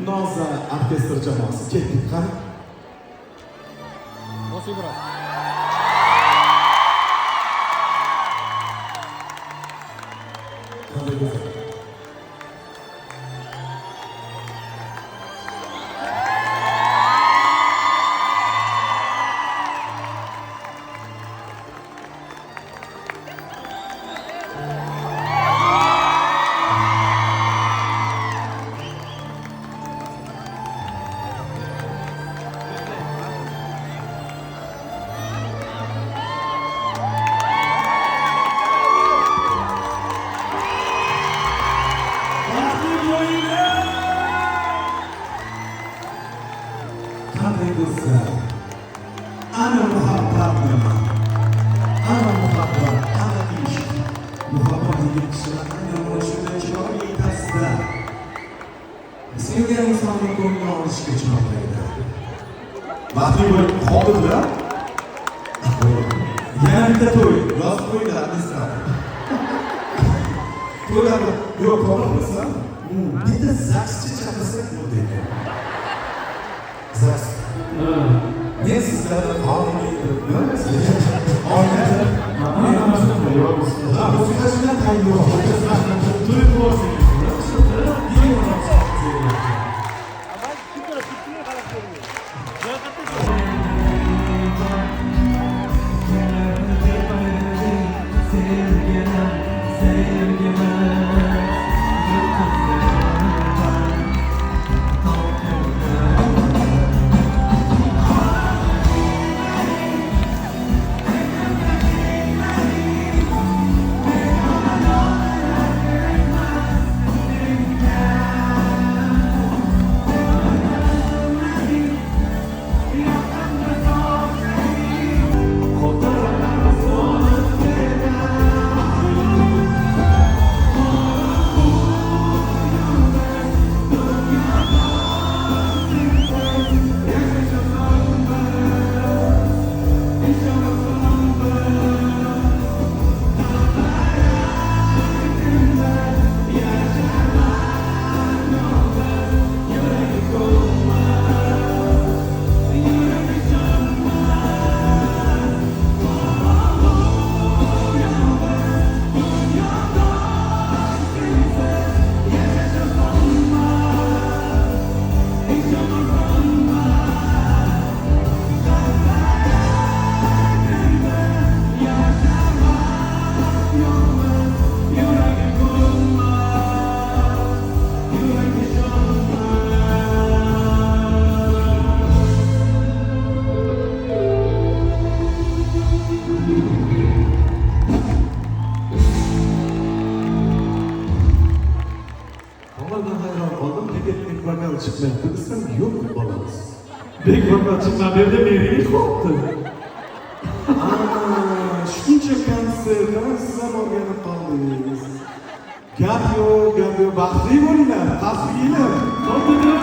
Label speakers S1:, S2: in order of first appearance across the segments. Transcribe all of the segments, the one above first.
S1: Noza orkestr jamoasi ketdik qani.
S2: Bosibroq.
S1: Qanday go'zal. Qanday go'zal. Ana muhabbat nima? Ana muhabbat, ana ishq. Muhabbat degan kishilar aynan mana shunday chiroyli tarzda sevgan insonni ko'nglini olishga chorlaydi. Baxtli bo'lib qoldilar. Yana bitta to'y, yoz to'ylar administrator. To'ylarni yo'q qolmasa, bitta zakschi chaqirsak bo'ladi. Zaks. Men sizlarni musiqachilar tayyor. To'y vokal chiqmayapti desam, yo'q bolamiz.
S3: Bek vokal chiqmadi deb meni qopti.
S1: Shuncha konsertdan sizlar o'rganib qoldingiz. Gap yo'q, baxtli bo'linglar, xavflilar.
S3: To'g'rimi?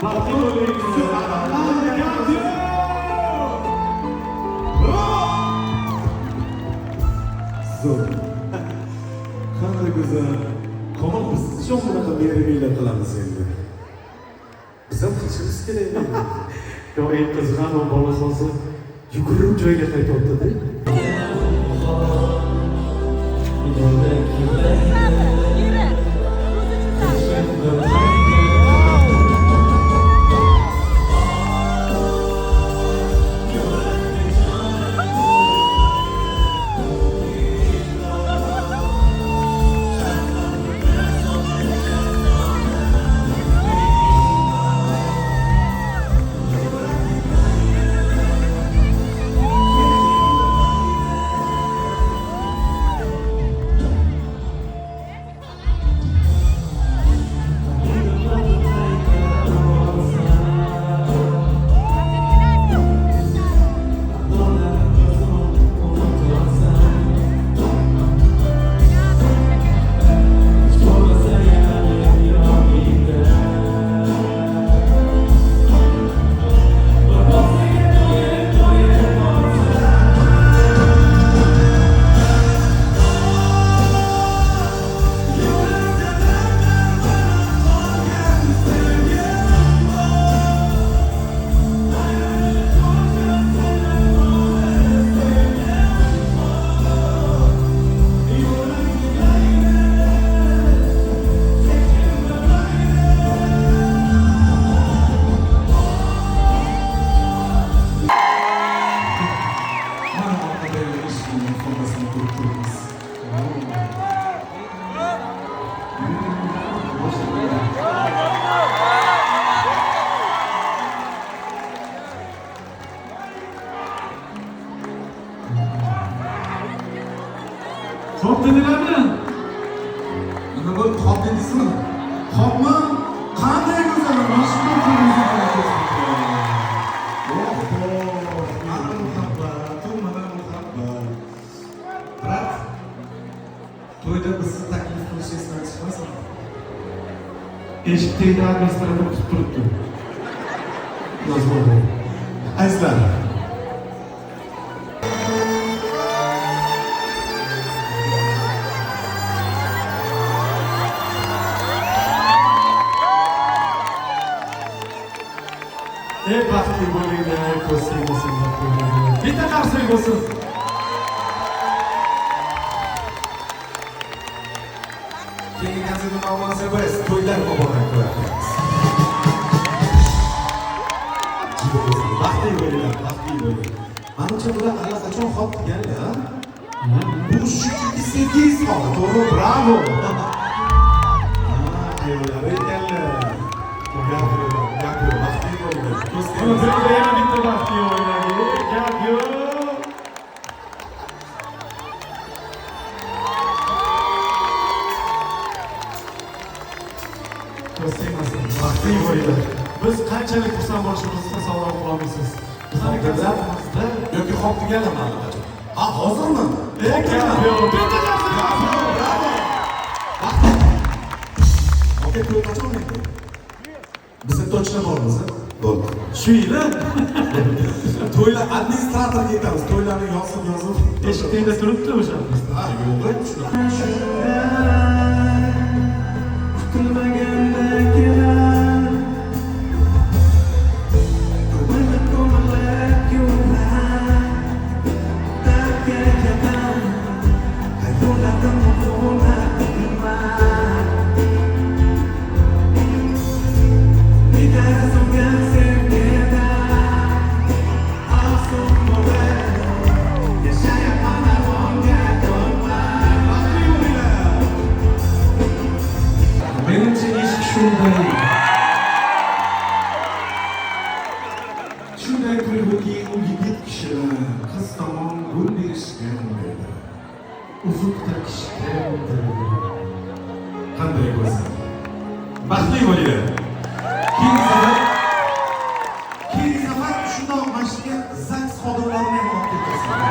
S3: Baxtli bo'linglar.
S1: Gap yo'q. Zo'r. Qanday go'zal. Komon biz qachon bunaqa mehribonlik qilamiz endi? Biz ham qilishimiz kerak.
S3: Yo, eng qizg'an bola hozir yugurib joyiga qaytyapti-da. dedilarmi?
S1: Nima bo'ldi? Xo'p dedingizmi? Xo'pmi? Qanday go'zal, mana shunday ko'ringiz. Ana muhabbat, mana muhabbat. Brat, to'yda bizni taklif qilishingizdan chiqmasin.
S3: Eshikdagi administrator kutib turibdi. Yozib oldim.
S1: Azizlar,
S3: Baxtli bo'linglar, ko'zingizga bo'lsin. Bitta qarshilik bo'lsin.
S1: keyin gazeta nomasi biz to'ylar muborak qilamiz. Baxtli bo'linglar, baxtli bo'linglar. Menimcha bular allaqachon xop qilganlar. Bu shunchaki sevgingiz qoldi, to'g'ri? Bravo. Ayollar ekanlar. Gapir, baxtli bo'linglar.
S3: Mana bizda yana bitta baxtli o'yinlar. Gap yo'q. Baxtli bo'linglar. Biz qanchalik xursand bo'lishimizni tasavvur qila olmaysiz. Bizning gapimizda
S1: yoki xop deganlarmi allaqachon? Ha, hozirmi?
S3: gap yo'q. Bitta
S1: Bravo. Okey, to'y qachon endi? Biz точно bormiz, bo'ldi.
S3: Shu yili
S1: To'ylar administratorga aytamiz. To'ylarni yozib.
S3: eshikda turibdi o'sha.
S1: Ha, yo'q, shunaqa.
S2: Kutilmaganda kelar ko'maklab yo'llar dardga ketar yo'lladim bitta so'ngan sevgida afsus bo'lar yashayapman armonga to'lmay.
S1: Menimcha ish shunday tuyulki, u yigit kishi qiz tomon gul berishga unlaydi.
S3: Uzuq takishga intiladi.
S1: Qanday go'zal. Baxtli bo'linglar. Keyingi safar shundoq mashqga ZAGS xodimlarini ham olib ketasizlar.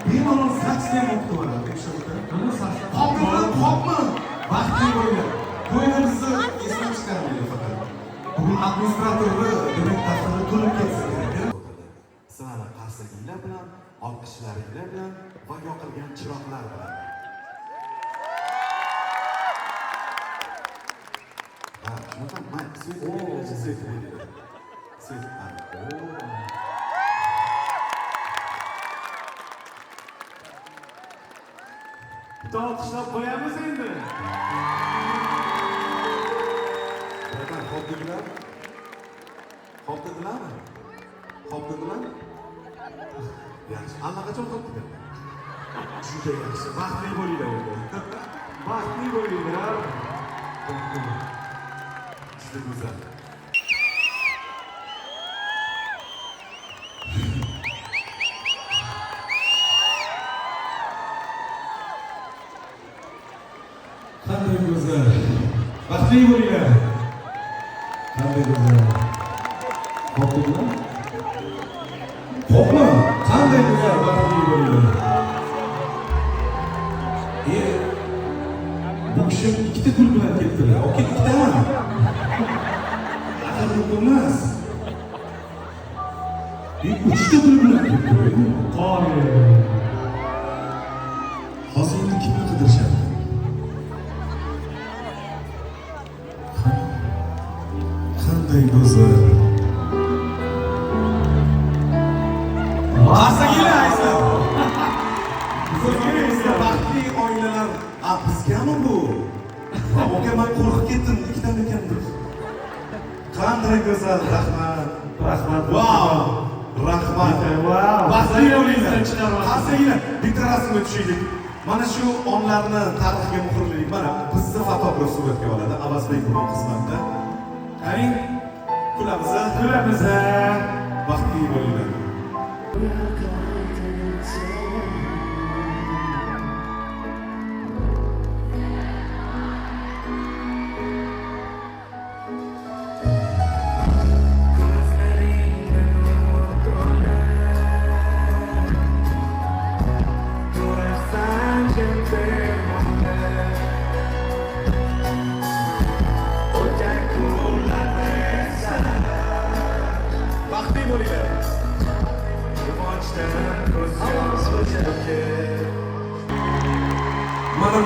S1: Bemalol ZAGSni ham olib keladi, tekshiruvda. Qopmi? Baxtli bo'linglar. To'yni bizni esdan chiqarmaydi faqat. Bugun administratorni demak daftarda to'lib ketsa kerak. Sizlarni qarsakinglar bilan, olqishlaringlar bilan va yoqilgan chiroqlar bilan. Ha, shunaqa mayk, svet bo'lgancha svet bo'ladi. Svet.
S3: Bitta olqishlab qo'yamiz endi.
S1: Bular xo'p dedilar. Xo'p dedilarmi? Xo'p dedilarmi? Yaxshi, allaqachon xo'p dedilar. Juda yaxshi. Baxtli bo'linglar endi.
S3: Baxtli bo'linglar.
S1: Juda go'zal. Qanday go'zal. Baxtli bo'linglar. Qanday go'zal. Xo'p dedilar. Xo'pmi? Qanday go'zal, baxtli bo'linglar. Bu kishi ikkita gul bilan keldilar. Okey, ikkitami? Axir bu emas. Uchta gul bilan keldilar. Hozir endi kimni qidirishadi? Qanday go'zal. Qarsakinglar aysa. Bizga baxtli oilalar. Bizgami bu? Oka, men qo'rqib ketdim. Ikkitam ekan deb. Qanday go'zal, rahmat.
S3: Rahmat.
S1: Wow. Rahmat.
S3: Wow.
S1: Baxtli bo'linglar. Qarsakinglar. Bitta rasmga tushaylik. Mana shu onlarni tarixga muhrlaylik. Mana bizni fotograf suratga oladi. Avazbek bugun xizmatda. Qarang. Kulamiz. Baxtli bo'linglar.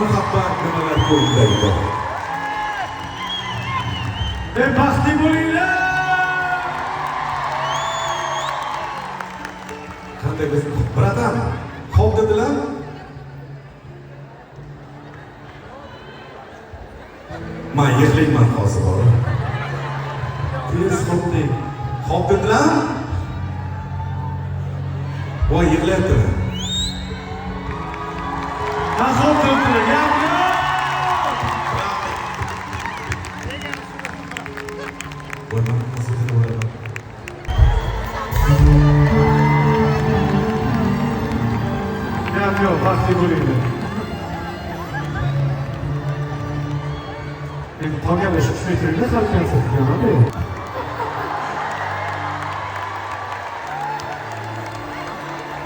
S1: muhabbat nimalar ko'ngildagi bor.
S3: Baxtli bo'linglar.
S1: Qanday biz biradan xo'p dedilar. Men yig'layman hozir. Tez xo'p deng. Xo'p dedilar. Voy yig'layaptilar.
S3: Xo'p dedilar. Gap yo'q.
S1: Voy men hozir boraman.
S3: Gap yo'q, baxtli bo'linglar. Endi to'g'rilashib tushuntiringlar, xalqansa deganman-ku.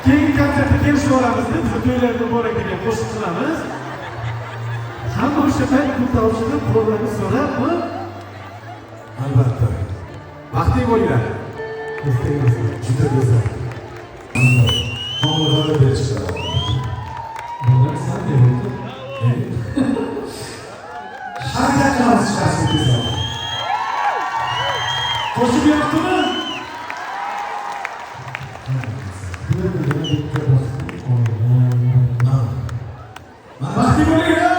S3: Keyingi konsertga kelishib olamiz deb biz to'ylarda bor ekan qo'shiq qilamiz. Hamma o'sha payt pul topshirib, qo'llarni so'rabmi?
S1: Albatta. Baxtli bo'linglar. Juda go'zal. Homilada berishadi.
S3: Bular san deyapti.
S1: Harakat qilamiz shaxsiy go'zal.
S3: Qo'shib yo'qmi? Baxtli bo'linglar.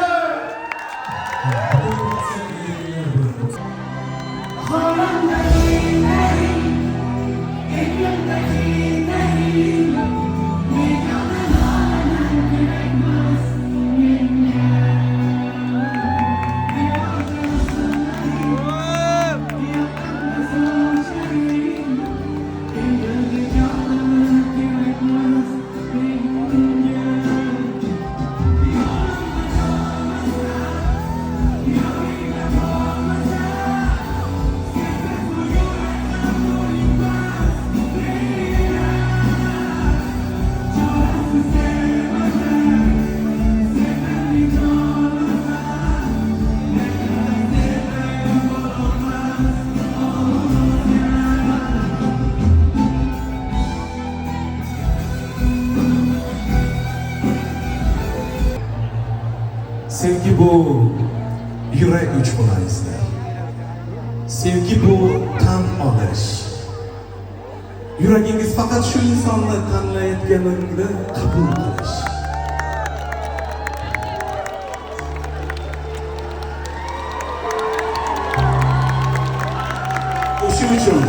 S1: Sevgi bu yurak uchqunlar izlar. Sevgi bu tan olish. Yuragingiz faqat shu insonni tanlayotganingni qabul qilish. O'shuning uchun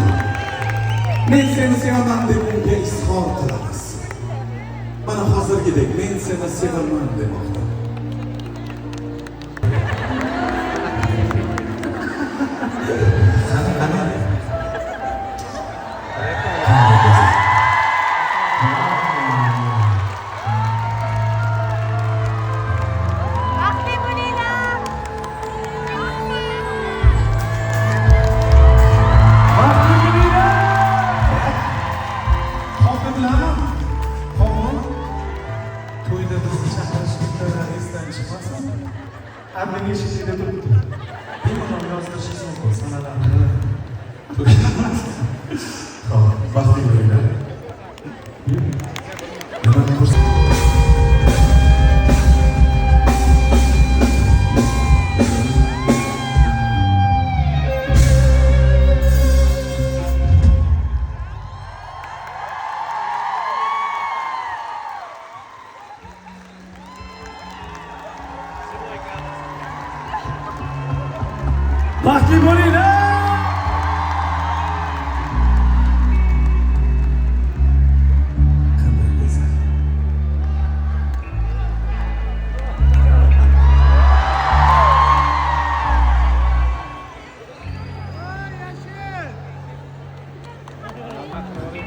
S1: men seni sevaman deb unga izhor qilamiz. Mana hozirgidek men seni sevaman demoqda.
S4: Baxtli bo'linglar.
S3: Baxtli bo'linglar.
S1: Xo'p dedilarmi? Xo'p. To'yda bizni chaqirishliklar esdan chiqmasin.
S3: Admin eshigida turibdi. Bemalol yozdirishingiz mumkin sanalarni.
S1: Xo'p, baxtli bo'linglar. Nima ko'rsa
S3: Baxtli bo'linglar.
S1: qanday go'zal.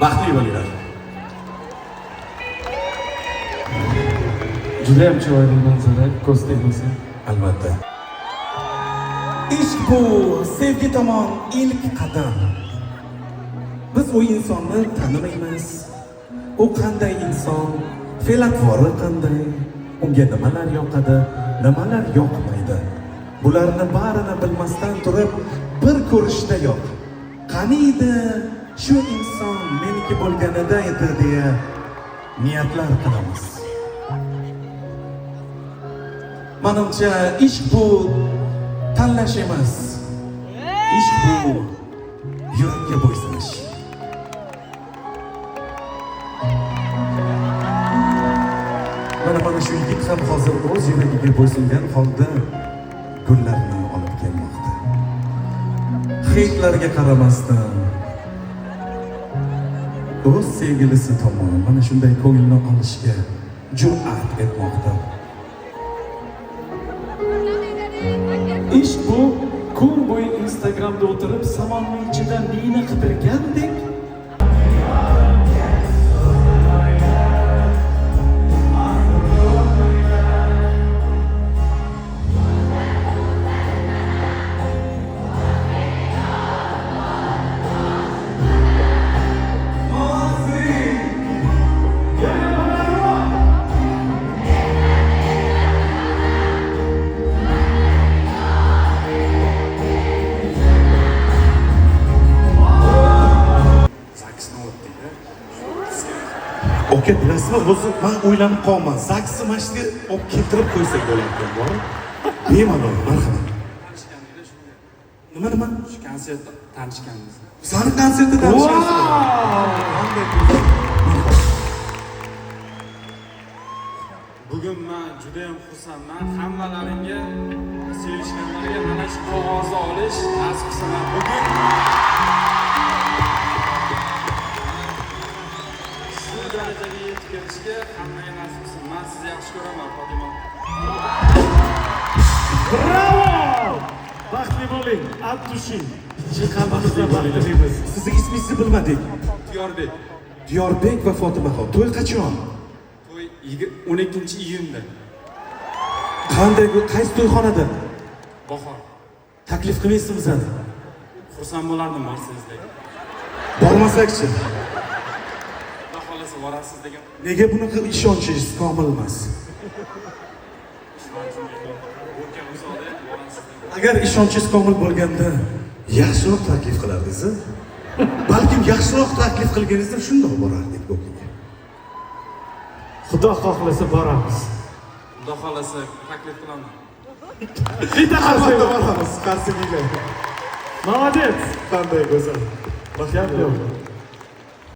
S1: Baxtli bo'linglar.
S3: Juda ham chiroyli manzara, ko'z tegmasa.
S1: Albatta. Ishq bu sevgi tomon ilk qadam. Biz u insonni tanimaymiz. U qanday inson, fe'l-atvori qanday, unga nimalar yoqadi, nimalar yoqmaydi. Bularni barini bilmasdan turib, bir ko'rishdayoq qaniydi shu inson meniki bo'lganida edi deya niyatlar qilamiz.
S4: Manimcha ishq bu tanlash emas. Ishq bu yurakka bo'ysunish. Mana shu yigit ham hozir o'z yuragiga bo'ysungan holda gullarni olib kelmoqda. Hidlarga qaramasdan o'z sevgilisi tomon mana shunday ko'ngilni olishga jur'at etmoqda.
S3: Ish bu kun bo'yi Instagramda o'tirib samonning ichidan nina qidirgandek
S4: Oka, bilasizmi, o'zi men o'ylanib qolman. Zaksni mashqqa olib keltirib qo'ysak bo'larkan, bor? Bemalol, marhamat. Nima?
S5: Shu konsertda tanishganmiz.
S4: Sani konsertda tanishgansiz.
S5: Bugun men juda ham xursandman. Hammalaringga sevishganlarga mana shu qog'ozni olish nasib qilsin. Bugun shu darajaga yetib kelishga hammaga nasib qilsin. Men sizni yaxshi ko'raman, Fotima.
S3: bravo! Baxtli bo'ling, Abdushing. Chin qalbimizdan baxtlimiz.
S4: Sizning ismingizni bilmadik.
S5: Diyorbek.
S4: Diyorbek va Fotimaxon. To'y qachon?
S5: To'y 12-iyunda.
S4: Qanday, qaysi to'yxonada?
S5: Bahor.
S4: Taklif qilmaysizmi bizani?
S5: Xursand bo'lardim borsangizdek.
S4: Bormasakchi.
S5: Xudo xolasa borasiz degan.
S4: Nega bunaqa ishonchingiz komil emas? Agar ishonchingiz komil bo'lganda yaxshiroq taklif qilardingiz. Balkim yaxshiroq taklif qilganingizda shundoq borardik bo'kiga.
S3: Xudo xohlasa boramiz.
S5: Xudo xolasa taklif qilaman.
S3: Bitta
S4: Albatta boramiz, qarsigiga.
S3: Молодец.
S4: Qanday go'zal.
S3: Gap yo'q.